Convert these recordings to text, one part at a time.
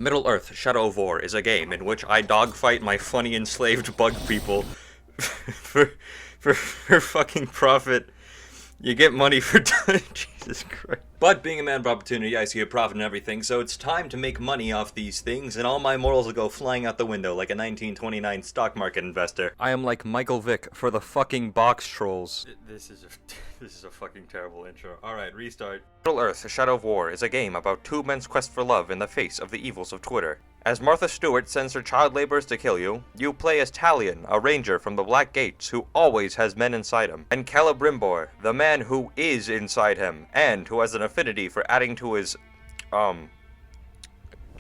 Middle-earth Shadow of War is a game in which I dogfight my funny enslaved bug people for fucking profit. You get money for Jesus Christ. But being a man of opportunity, I see a profit in everything, so it's time to make money off these things, and all my morals will go flying out the window like a 1929 stock market investor. I am like Michael Vick for the fucking box trolls. This is a fucking terrible intro. Alright, restart. Middle-earth Shadow of War is a game about two men's quest for love in the face of the evils of Twitter. As Martha Stewart sends her child laborers to kill you, you play as Talion, a ranger from the Black Gates who always has men inside him, and Celebrimbor, the man who is inside him, and who has an affinity for adding to his,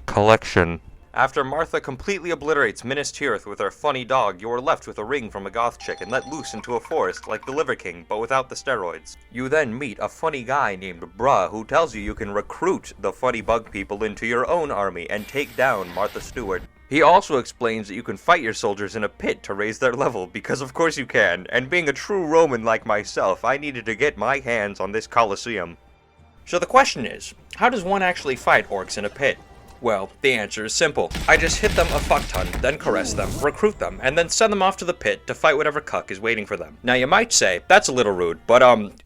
collection. After Martha completely obliterates Minas Tirith with her funny dog, you are left with a ring from a goth chick and let loose into a forest like the Liver King, but without the steroids. You then meet a funny guy named Bruh who tells you can recruit the funny bug people into your own army and take down Martha Stewart. He also explains that you can fight your soldiers in a pit to raise their level, because of course you can, and being a true Roman like myself, I needed to get my hands on this Colosseum. So the question is, how does one actually fight orcs in a pit? Well, the answer is simple. I just hit them a fuck ton, then caress them, recruit them, and then send them off to the pit to fight whatever cuck is waiting for them. Now you might say, that's a little rude, but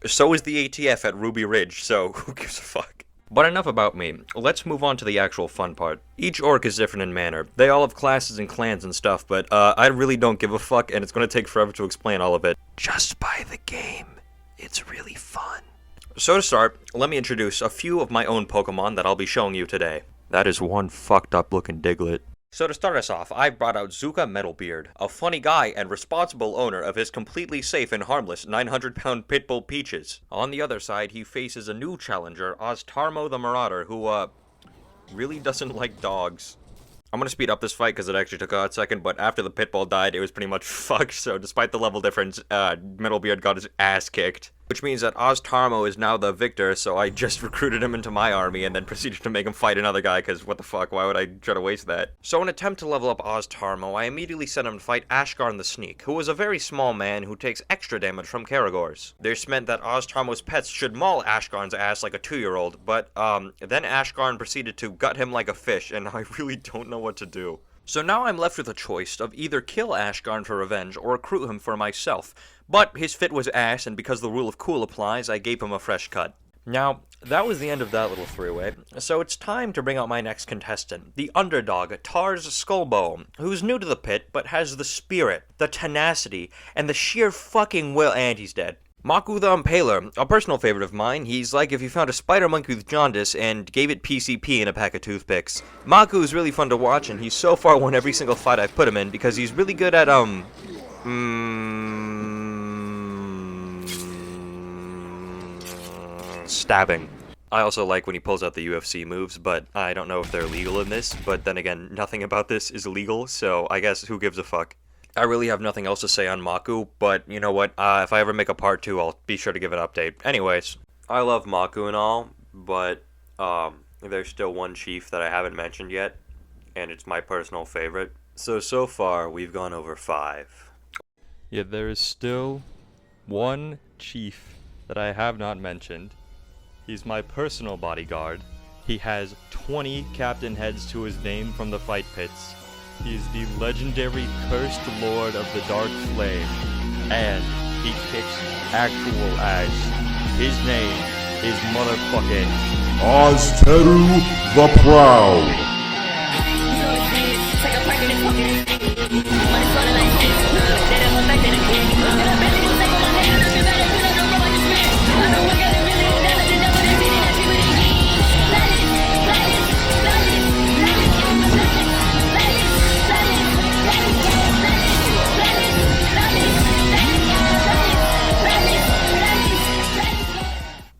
so is the ATF at Ruby Ridge, so who gives a fuck? But enough about me. Let's move on to the actual fun part. Each orc is different in manner. They all have classes and clans and stuff, but I really don't give a fuck, and it's gonna take forever to explain all of it. Just buy the game. It's really fun. So to start, let me introduce a few of my own Pokemon that I'll be showing you today. That is one fucked up looking Diglett. So to start us off, I brought out Zuka Metalbeard, a funny guy and responsible owner of his completely safe and harmless 900-pound Pitbull Peaches. On the other side, he faces a new challenger, Oztarmo the Marauder, who, really doesn't like dogs. I'm gonna speed up this fight because it actually took a hot second, but after the Pitbull died, it was pretty much fucked, so despite the level difference, Metalbeard got his ass kicked. Which means that Oztarmo is now the victor, so I just recruited him into my army and then proceeded to make him fight another guy, because what the fuck, why would I try to waste that? So in an attempt to level up Oztarmo, I immediately sent him to fight Ashgarn the Sneak, who is a very small man who takes extra damage from Caragors. This meant that Oztarmo's pets should maul Ashgarn's ass like a 2-year-old, but then Ashgarn proceeded to gut him like a fish, and I really don't know what to do. So now I'm left with a choice of either kill Ashgarn for revenge or recruit him for myself. But his fit was ass, and because the rule of cool applies, I gave him a fresh cut. Now, that was the end of that little three-way, so it's time to bring out my next contestant, the underdog, Tars Skullbone, who's new to the pit, but has the spirit, the tenacity, and the sheer fucking will, and he's dead. Maku the Impaler, a personal favorite of mine. He's like if you found a spider monkey with jaundice and gave it PCP in a pack of toothpicks. Maku is really fun to watch, and he's so far won every single fight I've put him in because he's really good at, stabbing. I also like when he pulls out the UFC moves, but I don't know if they're legal in this, but then again, nothing about this is legal, so I guess who gives a fuck. I really have nothing else to say on Maku, but you know what, if I ever make a part 2, I'll be sure to give an update. Anyways, I love Maku and all, but there's still one chief that I haven't mentioned yet, and it's my personal favorite. So far, we've gone over 5. Yeah, there is still one chief that I have not mentioned. He's my personal bodyguard. He has 20 captain heads to his name from the fight pits. He is the legendary cursed lord of the dark flame, and he kicks actual ass. His name is motherfucking Ozteru the Proud.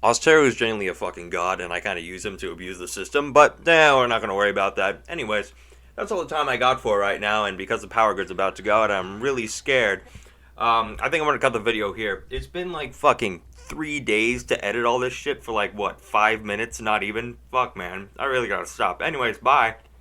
Ozteru is genuinely a fucking god, and I kind of use him to abuse the system, but we're not going to worry about that. Anyways, that's all the time I got for right now, and because the power grid's about to go out, I'm really scared. I think I'm going to cut the video here. It's been like fucking 3 days to edit all this shit for like, what, 5 minutes? Not even? Fuck, man. I really gotta stop. Anyways, bye.